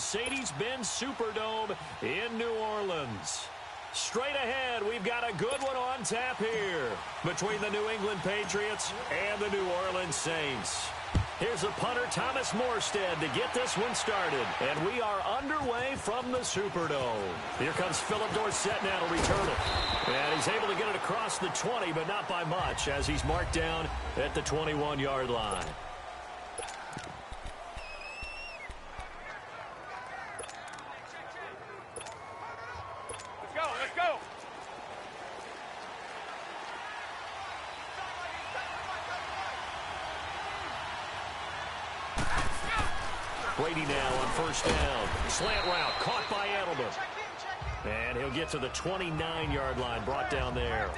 Mercedes-Benz Superdome in New Orleans. Straight ahead, we've got a good one on tap here between the New England Patriots and the New Orleans Saints. Here's a punter, Thomas Morstead, to get this one started. And we are underway from the Superdome. Here comes Philip Dorsett now to return it. And he's able to get it across the 20, but not by much, as he's marked down at the 21-yard line. Brady now on first down. Slant route caught by Edelman. And he'll get to the 29-yard line, brought down there.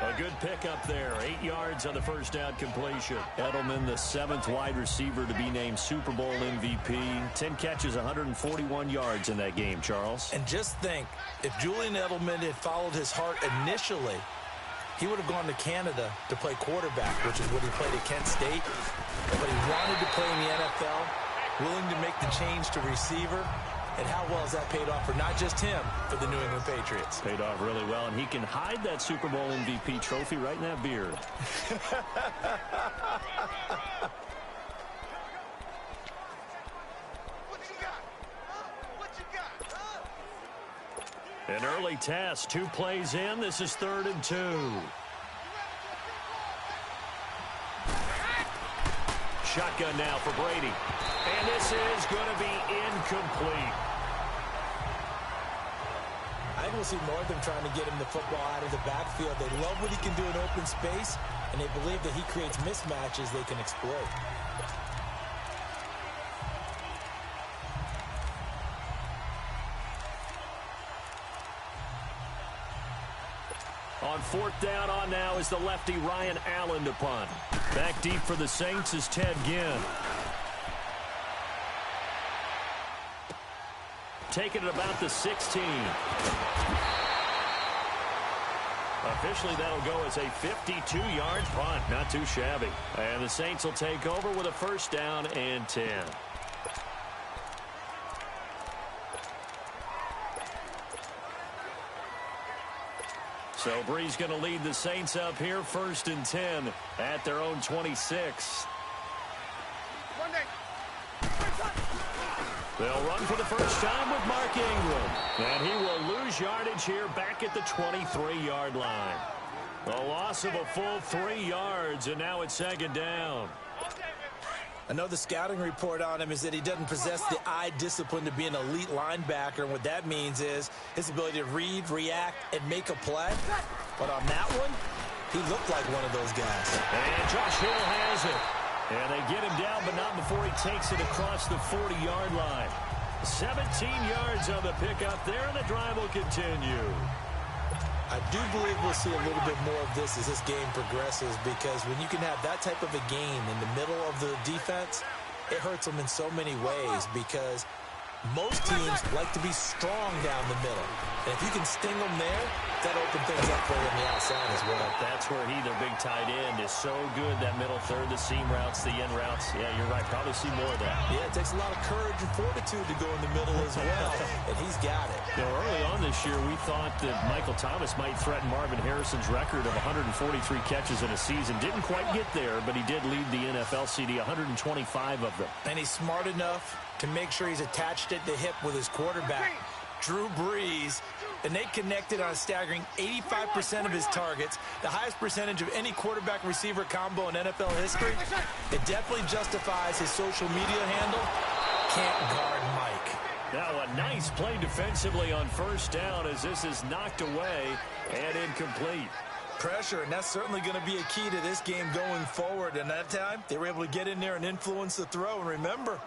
A good pickup there. 8 yards on the first down completion. Edelman, the 7th wide receiver to be named Super Bowl MVP. 10 catches, 141 yards in that game, Charles. And just think, if Julian Edelman had followed his heart initially, he would have gone to Canada to play quarterback, which is what he played at Kent State. But he wanted to play in the NFL. Willing to make the change to receiver, and how well has that paid off for not just him, but the New England Patriots? Paid off really well, and he can hide that Super Bowl MVP trophy right in that beard. An early test, 2 plays in. This is 3rd and 2. Shotgun now for Brady. And this is going to be incomplete. I think we'll see more of them trying to get him the football out of the backfield. They love what he can do in open space, and they believe that he creates mismatches they can exploit. On 4th down on now is the lefty Ryan Allen to punt. Back deep for the Saints is Ted Ginn. Taking it about the 16. Officially, that'll go as a 52-yard punt. Not too shabby. And the Saints will take over with a first down and 10. So Brees going to lead the Saints up here, 1st and 10 at their own 26. They'll run for the first time with Mark Ingram. And he will lose yardage here back at the 23-yard line. A loss of a full 3 yards, and now it's 2nd down. I know the scouting report on him is that he doesn't possess the eye discipline to be an elite linebacker. And what that means is his ability to read, react, and make a play. But on that one, he looked like one of those guys. And Josh Hill has it. And they get him down, but not before he takes it across the 40-yard line. 17 yards on the pickup there, and the drive will continue. I do believe we'll see a little bit more of this as this game progresses, because when you can have that type of a game in the middle of the defense, it hurts them in so many ways, because most teams like to be strong down the middle. And if you can sting them there, that opens things up for you on the outside as well. That's where he, their big tight end, is so good, that middle third, the seam routes, the end routes. Yeah, you're right. Probably see more of that. Yeah, it takes a lot of courage and fortitude to go in the middle as well, and he's got it. You know, early on this year, we thought that Michael Thomas might threaten Marvin Harrison's record of 143 catches in a season. Didn't quite get there, but he did lead the NFL CD, 125 of them. And he's smart enough to make sure he's attached at the hip with his quarterback, Drew Brees, and they connected on a staggering 85% of his targets, the highest percentage of any quarterback-receiver combo in NFL history. It definitely justifies his social media handle, "Can't guard Mike." Now a nice play defensively on first down as this is knocked away and incomplete. Pressure, and that's certainly going to be a key to this game going forward. And that time, they were able to get in there and influence the throw. And remember,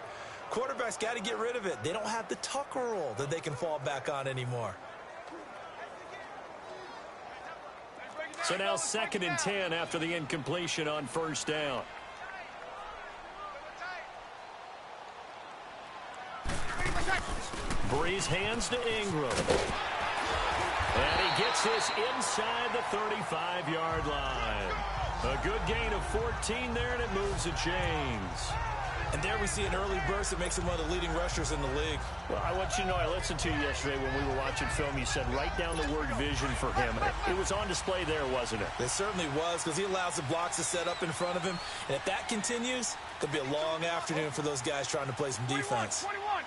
quarterbacks got to get rid of it. They don't have the Tucker rule that they can fall back on anymore. So now 2nd and 10 after the incompletion on first down. Brees hands to Ingram. And he gets this inside the 35-yard line. A good gain of 14 there, and it moves the chains. And there we see an early burst that makes him one of the leading rushers in the league. Well, I want you to know, I listened to you yesterday when we were watching film. You said write down the word vision for him. It was on display there, wasn't it? It certainly was, because he allows the blocks to set up in front of him. And if that continues, it'll be a long afternoon for those guys trying to play some defense. 21.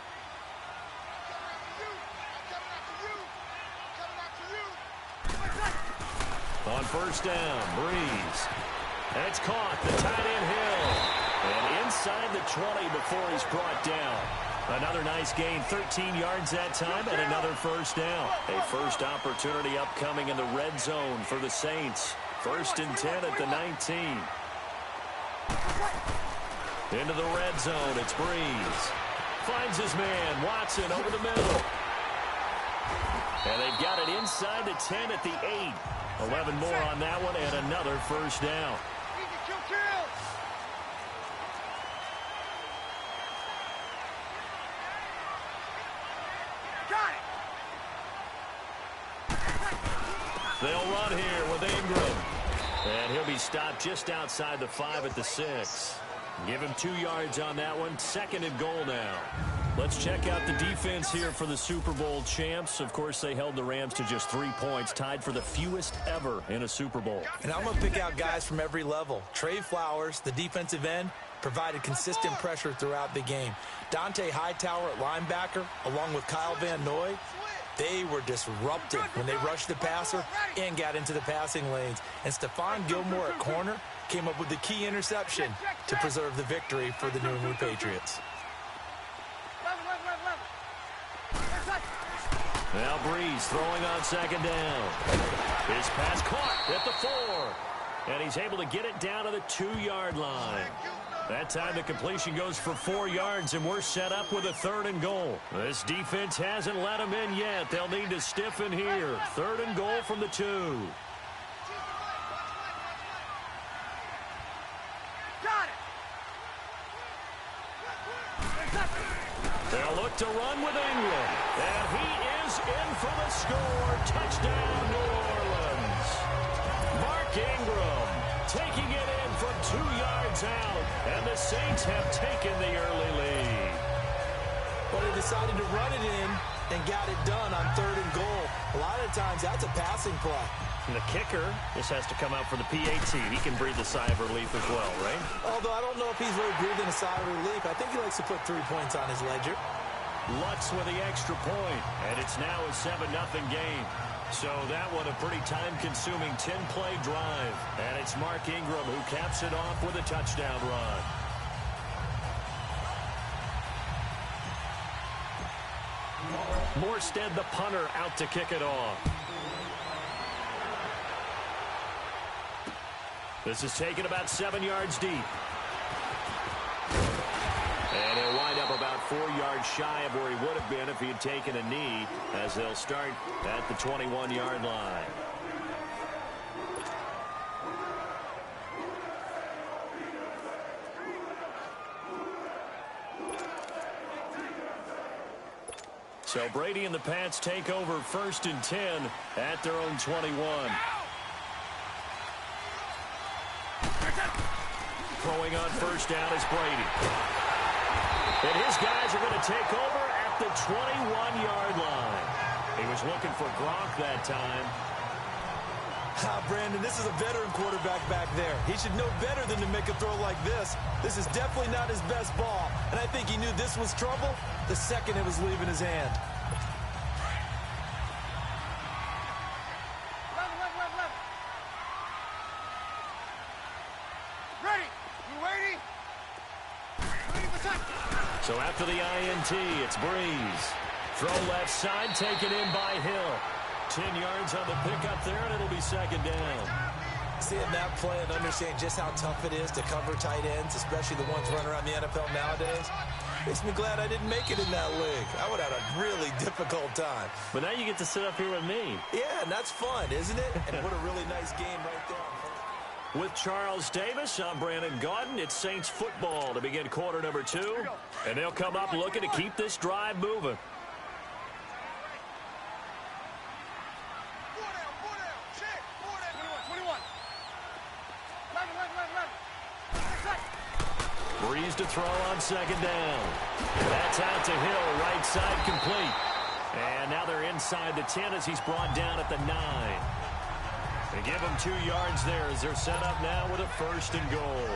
On first down, Breeze. And it's caught, the tight end Hill. And inside the 20 before he's brought down. Another nice gain, 13 yards that time, and another first down. A first opportunity upcoming in the red zone for the Saints. 1st and 10 at the 19. Into the red zone, it's Breeze. Finds his man, Watson, over the middle. And they've got it inside the 10 at the 8. 11 more on that one, and another first down. They'll run here with Ingram. And he'll be stopped just outside the 5 at the 6. Give him 2 yards on that one. 2nd and goal now. Let's check out the defense here for the Super Bowl champs. Of course, they held the Rams to just 3 points, tied for the fewest ever in a Super Bowl. And I'm going to pick out guys from every level. Trey Flowers, the defensive end, provided consistent pressure throughout the game. Dante Hightower at linebacker, along with Kyle Van Noy, they were disruptive when they rushed the passer and got into the passing lanes. And Stephon Gilmore at corner came up with the key interception to preserve the victory for the New England Patriots. Now Breeze throwing on 2nd down. His pass caught at the 4. And he's able to get it down to the 2-yard line. That time the completion goes for 4 yards, and we're set up with a 3rd and goal. This defense hasn't let him in yet. They'll need to stiffen here. 3rd and goal from the 2. They'll look to run with Ingram. And he is in for the score. Touchdown, New Orleans. Mark Ingram taking it in from 2 yards out. And the Saints have taken the early lead. But they decided to run it in and got it done on 3rd and goal. A lot of times that's a passing play. And the kicker, this has to come out for the PAT. He can breathe a sigh of relief as well, right? Although I don't know if he's really breathing a sigh of relief. I think he likes to put 3 points on his ledger. Lutz with the extra point, and it's now a 7-0 game. So that one a pretty time-consuming 10-play drive. And it's Mark Ingram who caps it off with a touchdown run. Morstead, the punter, out to kick it off. This is taken about 7 yards deep. And he'll wind up about 4 yards shy of where he would have been if he had taken a knee, as they'll start at the 21-yard line. So Brady and the Pats take over 1st and 10 at their own 21. Throwing on 1st down is Brady. And his guys are going to take over at the 21-yard line. He was looking for Gronk that time. Brandon, this is a veteran quarterback back there. He should know better than to make a throw like this. This is definitely not his best ball. And I think he knew this was trouble the second it was leaving his hand. So after the INT, it's Breeze. Throw left side, taken in by Hill. 10 yards on the pickup there, and it'll be 2nd down. Seeing that play and understanding just how tough it is to cover tight ends, especially the ones running around the NFL nowadays, makes me glad I didn't make it in that league. I would have had a really difficult time. But now you get to sit up here with me. Yeah, and that's fun, isn't it? And what a really nice game right there. With Charles Davis, I'm Brandon Gaudin. It's Saints football to begin quarter number 2. And they'll come up looking to keep this drive moving. Breeze to throw on second down. That's out to Hill, right side complete. And now they're inside the 10 as he's brought down at the 9. They give him 2 yards there as they're set up now with a 1st and goal.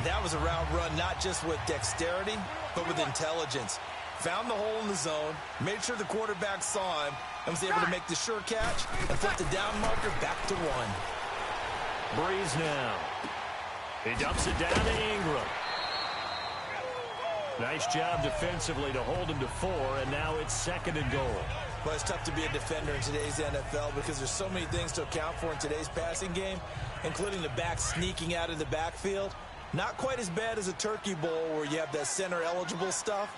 That was a route run, not just with dexterity, but with intelligence. Found the hole in the zone, made sure the quarterback saw him, and was able to make the sure catch and flip the down marker back to 1. Breeze now. He dumps it down to Ingram. Nice job defensively to hold him to 4, and now it's 2nd and goal. Well, it's tough to be a defender in today's NFL because there's so many things to account for in today's passing game, including the back sneaking out of the backfield. Not quite as bad as a Turkey Bowl where you have that center-eligible stuff,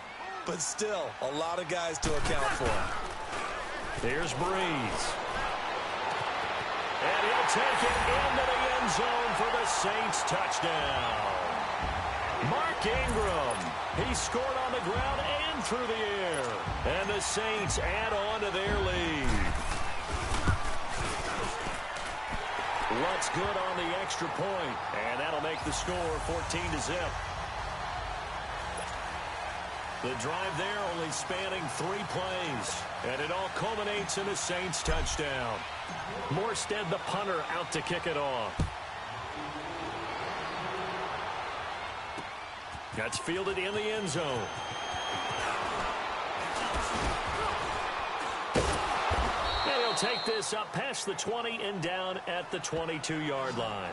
but still a lot of guys to account for. Here's Breeze. And he'll take it into the end zone for the Saints touchdown. Mark Ingram. He scored on the ground and through the air. And the Saints add on to their lead. What's good on the extra point, and that'll make the score 14-0. The drive there only spanning 3 plays, and it all culminates in a Saints touchdown. Morstead, the punter, out to kick it off. That's fielded in the end zone. And he'll take this up past the 20 and down at the 22-yard line.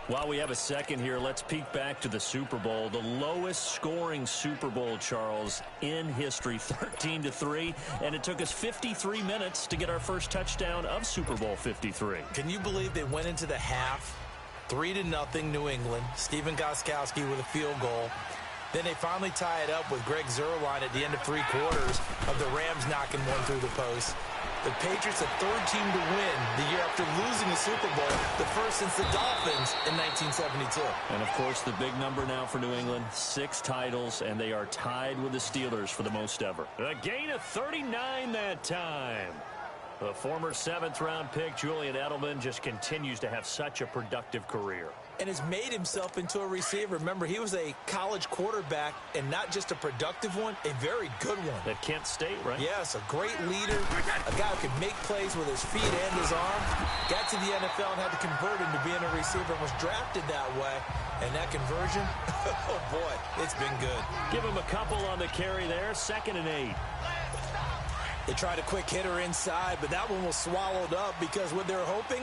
While we have a second here, let's peek back to the Super Bowl. The lowest scoring Super Bowl, Charles, in history, 13-3. And it took us 53 minutes to get our first touchdown of Super Bowl 53. Can you believe they went into the half 3-0 New England? Stephen Gostkowski with a field goal. Then they finally tie it up with Greg Zuerlein at the end of 3 quarters of the Rams knocking one through the post. The Patriots, the 3rd team to win the year after losing a Super Bowl, the first since the Dolphins in 1972. And, of course, the big number now for New England, 6 titles, and they are tied with the Steelers for the most ever. A gain of 39 that time. The former 7th-round pick, Julian Edelman, just continues to have such a productive career. And has made himself into a receiver. Remember, he was a college quarterback, and not just a productive one, a very good one. At Kent State, right? Yes, a great leader, a guy who could make plays with his feet and his arm. Got to the NFL and had to convert into being a receiver and was drafted that way. And that conversion, oh boy, it's been good. Give him a couple on the carry there, 2nd and 8. They tried a quick hitter inside, but that one was swallowed up because what they're hoping,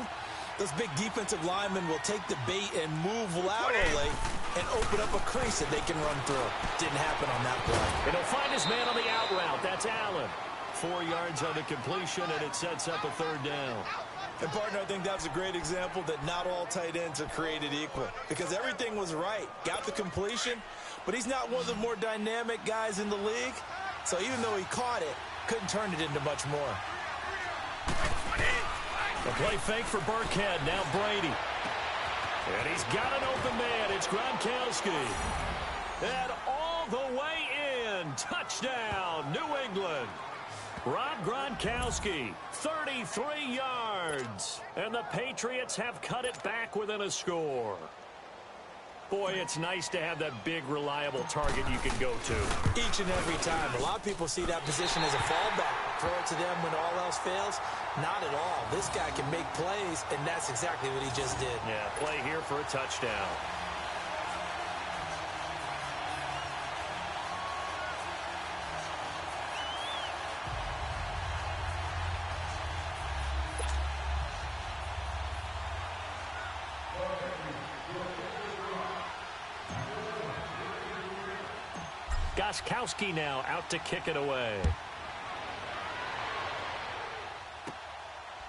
those big defensive linemen will take the bait and move laterally and open up a crease that they can run through. Didn't happen on that play. And he'll find his man on the out route. That's Allen. 4 yards on the completion, and it sets up a 3rd down. And, partner, I think that's a great example that not all tight ends are created equal because everything was right. Got the completion, but he's not one of the more dynamic guys in the league. So even though he caught it, couldn't turn it into much more. The play fake for Burkhead. Now Brady. And he's got an open man. It's Gronkowski. And all the way in. Touchdown, New England. Rob Gronkowski, 33 yards. And the Patriots have cut it back within a score. Boy, it's nice to have that big, reliable target you can go to. Each and every time. A lot of people see that position as a fallback. Throw it to them when all else fails. Not at all. This guy can make plays, and that's exactly what he just did. Yeah, play here for a touchdown. Gostkowski now out to kick it away.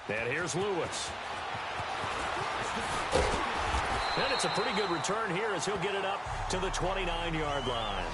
And here's Lewis. And it's a pretty good return here as he'll get it up to the 29-yard line.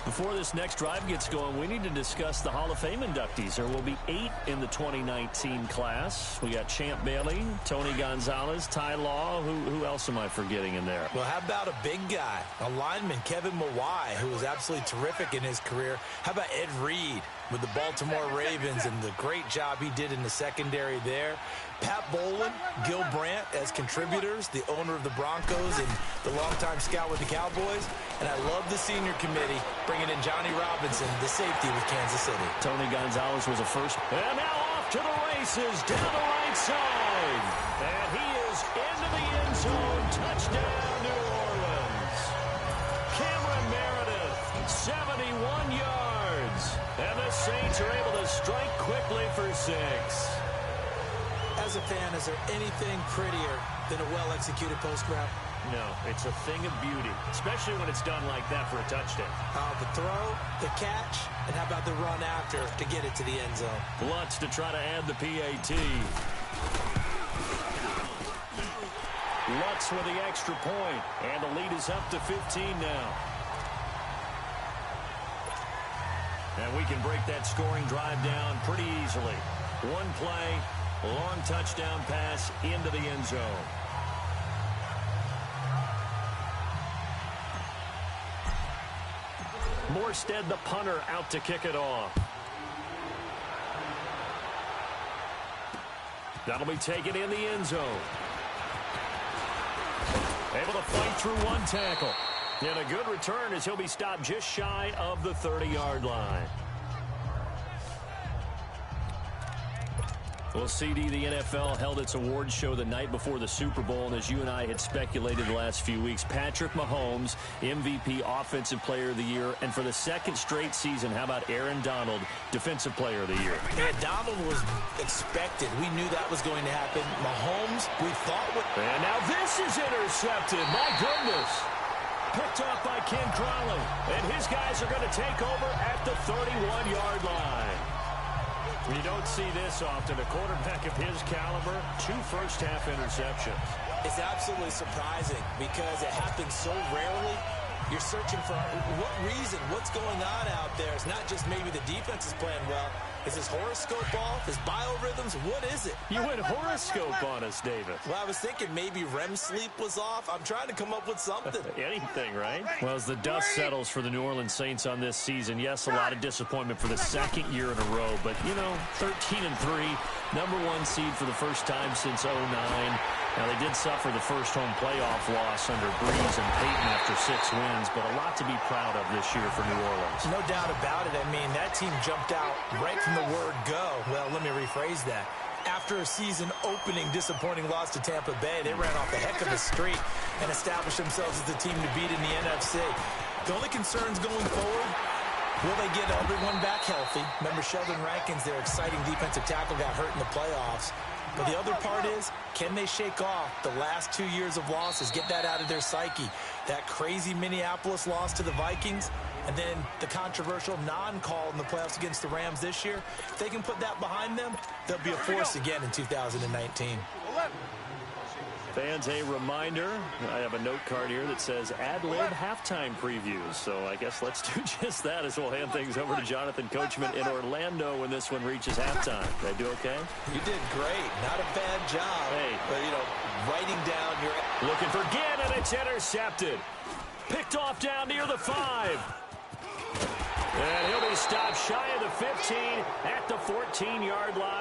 Before this next drive gets going, we need to discuss the Hall of Fame inductees. There will be 8 in the 2019 class. We got Champ Bailey, Tony Gonzalez, Ty Law. Who else am I forgetting in there? Well, how about a big guy, a lineman, Kevin Mawai, who was absolutely terrific in his career. How about Ed Reed? with the Baltimore Ravens and the great job he did in the secondary there. Pat Bowlen, Gil Brandt as contributors, the owner of the Broncos and the longtime scout with the Cowboys. And I love the senior committee bringing in Johnny Robinson, the safety with Kansas City. Tony Gonzalez was a first. And now off to the races down the right side. And he is into the end zone. Touchdown, New Orleans. Cameron Meredith, 71 yards. And the Saints are able to strike quickly for 6. As a fan, is there anything prettier than a well-executed post route? No, it's a thing of beauty, especially when it's done like that for a touchdown. The throw, the catch, and how about the run after to get it to the end zone? Lutz to try to add the PAT. Lutz with the extra point, and the lead is up to 15 now. And we can break that scoring drive down pretty easily. One play, long touchdown pass into the end zone. Morstead, the punter, out to kick it off. That'll be taken in the end zone. Able to fight through one tackle. And a good return as he'll be stopped just shy of the 30-yard line. Well, CD, the NFL held its awards show the night before the Super Bowl, and as you and I had speculated the last few weeks, Patrick Mahomes, MVP, Offensive Player of the Year, and for the second straight season, how about Aaron Donald, Defensive Player of the Year? Yeah, Donald was expected. We knew that was going to happen. Mahomes, we thought would... And now this is intercepted. My goodness. Picked off by Ken Crawley, and his guys are going to take over at the 31-yard line. You don't see this often. A quarterback of his caliber, 2 first-half interceptions. It's absolutely surprising because it happens so rarely. You're searching for what reason, what's going on out there. It's not just maybe the defense is playing well. Is his horoscope off? His biorhythms? What is it? You went horoscope on us, David. Well, I was thinking maybe REM sleep was off. I'm trying to come up with something. Anything, right? Well, as the dust settles for the New Orleans Saints on this season, yes, a lot of disappointment for the second year in a row. But, you know, 13-3, #1 seed for the first time since 2009. Now, they did suffer the first home playoff loss under Breeze and Peyton after 6 wins, but a lot to be proud of this year for New Orleans. No doubt about it. I mean, that team jumped out right from the word go. Well, let me rephrase that. After a season-opening disappointing loss to Tampa Bay, they ran off a heck of a streak and established themselves as the team to beat in the NFC. The only concerns going forward, will they get everyone back healthy? Remember, Sheldon Rankins, their exciting defensive tackle, got hurt in the playoffs. But the other part is, can they shake off the last 2 years of losses, get that out of their psyche? That crazy Minneapolis loss to the Vikings, and then the controversial non-call in the playoffs against the Rams this year. If they can put that behind them, they'll be a force again in 2019. Fans, a reminder, I have a note card here that says ad-lib halftime previews. So I guess let's do just that as we'll hand things over to Jonathan Coachman in Orlando when this one reaches halftime. Did I do okay? You did great. Not a bad job. Hey. But, you know, writing down your... Looking for Ginn, and it's intercepted. Picked off down near the 5. And he'll be stopped shy of the 15 at the 14-yard line.